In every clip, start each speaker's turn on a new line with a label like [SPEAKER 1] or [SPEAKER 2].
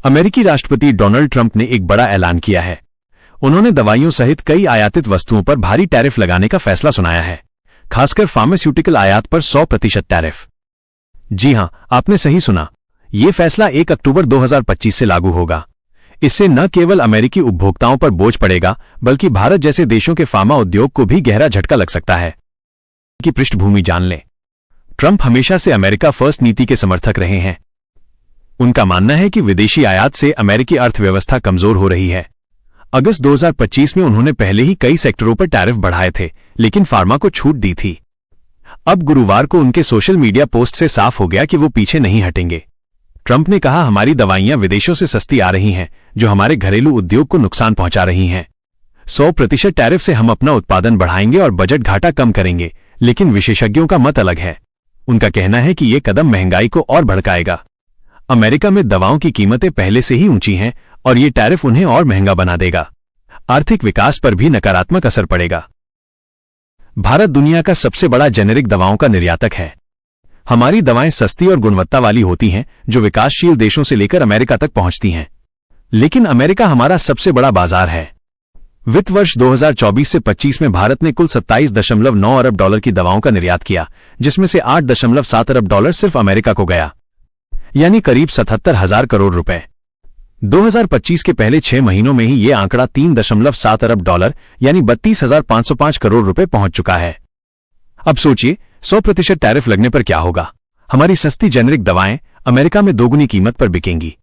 [SPEAKER 1] अमेरिकी राष्ट्रपति Donald Trump ने एक बड़ा ऐलान किया है। उन्होंने दवाइयों सहित कई आयातित वस्तुओं पर भारी टैरिफ लगाने का फैसला सुनाया है, खासकर फार्मास्यूटिकल आयात पर 100% टैरिफ। जी हां, आपने सही सुना, ये फैसला 1 अक्टूबर 2025 से लागू होगा। इससे न केवल अमेरिकी उपभोक्ताओं पर बोझ पड़ेगा, बल्कि भारत जैसे देशों के फार्मा उद्योग को भी गहरा झटका लग सकता है। की पृष्ठभूमि जान लें। ट्रंप हमेशा से अमेरिका फर्स्ट नीति के समर्थक रहे हैं। उनका मानना है कि विदेशी आयात से अमेरिकी अर्थव्यवस्था कमजोर हो रही है। अगस्त 2025 में उन्होंने पहले ही कई सेक्टरों पर टैरिफ बढ़ाए थे, लेकिन फार्मा को छूट दी थी। अब गुरुवार को उनके सोशल मीडिया पोस्ट से साफ हो गया कि वो पीछे नहीं हटेंगे। ट्रंप ने कहा, हमारी दवाइयां विदेशों से सस्ती आ रही हैं, जो हमारे घरेलू उद्योग को नुकसान पहुंचा रही हैं। 100% टैरिफ से हम अपना उत्पादन बढ़ाएंगे और बजट घाटा कम करेंगे, लेकिन विशेषज्ञों का मत अलग है। उनका कहना है कि यह कदम महंगाई को और भड़काएगा। अमेरिका में दवाओं की कीमतें पहले से ही ऊंची हैं और ये टैरिफ उन्हें और महंगा बना देगा। आर्थिक विकास पर भी नकारात्मक असर पड़ेगा। भारत दुनिया का सबसे बड़ा जेनेरिक दवाओं का निर्यातक है। हमारी दवाएं सस्ती और गुणवत्ता वाली होती हैं, जो विकासशील देशों से लेकर अमेरिका तक पहुंचती हैं। लेकिन अमेरिका हमारा सबसे बड़ा बाजार है। वित्त वर्ष 2024 से 25 में भारत ने कुल 27.9 अरब डॉलर की दवाओं का निर्यात किया, जिसमें से 8.7 अरब डॉलर सिर्फ अमेरिका को गया, यानी करीब 77,000 करोड़ रुपए। 2025 के पहले 6 महीनों में ही यह आंकड़ा 3.7 अरब डॉलर यानी 32,505 करोड़ रुपए पहुंच चुका है। अब सोचिए, 100% टैरिफ लगने पर क्या होगा। हमारी सस्ती जेनेरिक दवाएं अमेरिका में दोगुनी कीमत पर बिकेंगी।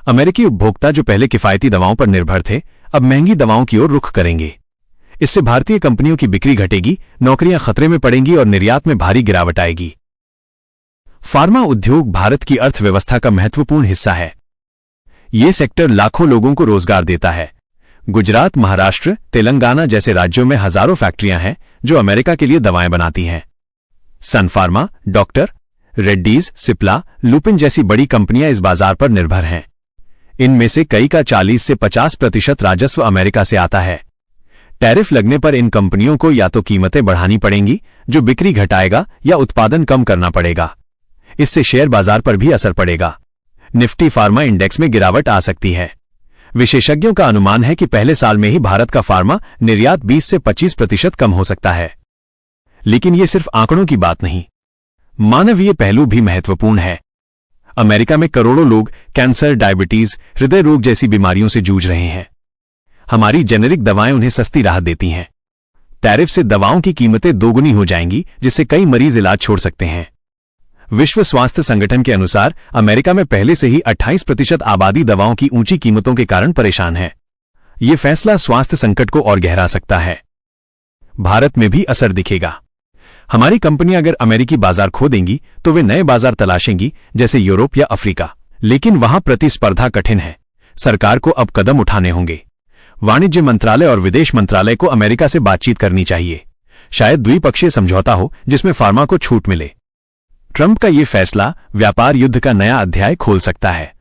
[SPEAKER 1] अमेरिकी उपभोक्ता जो पहले किफायती दवाओं पर निर्भर थे, अब महंगी दवाओं की ओर रुख करेंगे। इससे भारतीय कंपनियों की बिक्री घटेगी, नौकरियां खतरे में पड़ेंगी और निर्यात में भारी गिरावट आएगी। फार्मा उद्योग भारत की अर्थव्यवस्था का महत्वपूर्ण हिस्सा है। ये सेक्टर लाखों लोगों को रोजगार देता है। गुजरात, महाराष्ट्र, तेलंगाना जैसे राज्यों में हजारों फैक्ट्रियां हैं जो अमेरिका के लिए दवाएं बनाती हैं। Sun Pharma, doctor Reddy's, Cipla, Lupin जैसी बड़ी कंपनियां इस बाजार पर निर्भर हैं। इनमें से कई का 40 से 50% राजस्व अमेरिका से आता है। टैरिफ लगने पर इन कंपनियों को या तो कीमतें बढ़ानी पड़ेंगी, जो बिक्री घटाएगा, या उत्पादन कम करना पड़ेगा। इससे शेयर बाजार पर भी असर पड़ेगा। निफ्टी फार्मा इंडेक्स में गिरावट आ सकती है। विशेषज्ञों का अनुमान है कि पहले साल में ही भारत का फार्मा निर्यात 20 से 25% कम हो सकता है। लेकिन ये सिर्फ आंकड़ों की बात नहीं, मानवीय पहलू भी महत्वपूर्ण है। अमेरिका में करोड़ों लोग कैंसर, डायबिटीज, हृदय रोग जैसी बीमारियों से जूझ रहे हैं। हमारी जेनेरिक दवाएं उन्हें सस्ती राहत देती हैं। टैरिफ से दवाओं की कीमतें दोगुनी हो जाएंगी, जिससे कई मरीज इलाज छोड़ सकते हैं। विश्व स्वास्थ्य संगठन के अनुसार अमेरिका में पहले से ही 28% आबादी दवाओं की ऊंची कीमतों के कारण परेशान है। यह फैसला स्वास्थ्य संकट को और गहरा सकता है। भारत में भी असर दिखेगा। हमारी कंपनियां अगर अमेरिकी बाजार खो देंगी तो वे नए बाजार तलाशेंगी, जैसे यूरोप या अफ्रीका। लेकिन वहां प्रतिस्पर्धा कठिन है। सरकार को अब कदम उठाने होंगे। वाणिज्य मंत्रालय और विदेश मंत्रालय को अमेरिका से बातचीत करनी चाहिए। शायद द्विपक्षीय समझौता हो जिसमें फार्मा को छूट मिले। ट्रंप का यह फैसला व्यापार युद्ध का नया अध्याय खोल सकता है।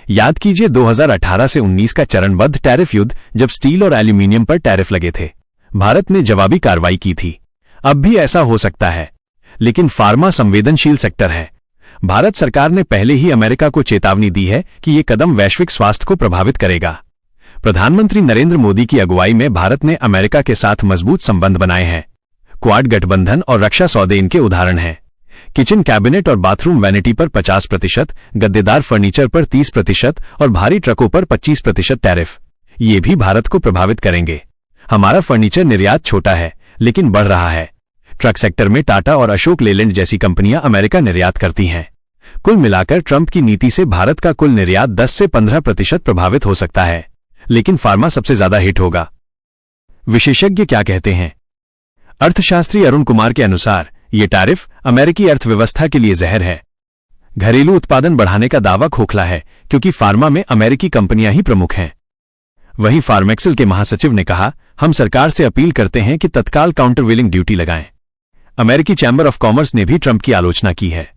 [SPEAKER 1] याद कीजिए 2018 से 19 का चरणबद्ध टैरिफ युद्ध, जब स्टील और एल्यूमीनियम पर टैरिफ लगे थे। भारत ने जवाबी कार्रवाई की थी। अब भी ऐसा हो सकता है, लेकिन फार्मा संवेदनशील सेक्टर है। भारत सरकार ने पहले ही अमेरिका को चेतावनी दी है कि यह कदम वैश्विक स्वास्थ्य को प्रभावित करेगा। प्रधानमंत्री नरेंद्र मोदी की अगुवाई में भारत ने अमेरिका के साथ मजबूत संबंध बनाए हैं। क्वाड गठबंधन और रक्षा सौदे इनके उदाहरण हैं। किचन कैबिनेट और बाथरूम वैनिटी पर 50%, गद्देदार फर्नीचर पर 30% और भारी ट्रकों पर 25% टैरिफ, ये भी भारत को प्रभावित करेंगे। हमारा फर्नीचर निर्यात छोटा है, लेकिन बढ़ रहा है। ट्रक सेक्टर में टाटा और अशोक लेलैंड जैसी कंपनियां अमेरिका निर्यात करती हैं। कुल मिलाकर ट्रंप की नीति से भारत का कुल निर्यात 10 से 15% प्रभावित हो सकता है, लेकिन फार्मा सबसे ज्यादा हिट होगा। विशेषज्ञ क्या कहते हैं? अर्थशास्त्री अरुण कुमार के अनुसार ये टैरिफ अमेरिकी अर्थव्यवस्था के लिए जहर है। घरेलू उत्पादन बढ़ाने का दावा खोखला है, क्योंकि फार्मा में अमेरिकी कंपनियां ही प्रमुख हैं। वहीं फार्मेक्सिल के महासचिव ने कहा, हम सरकार से अपील करते हैं कि तत्काल काउंटरवेलिंग ड्यूटी लगाएं। अमेरिकी चैंबर ऑफ कॉमर्स ने भी ट्रंप की आलोचना की है।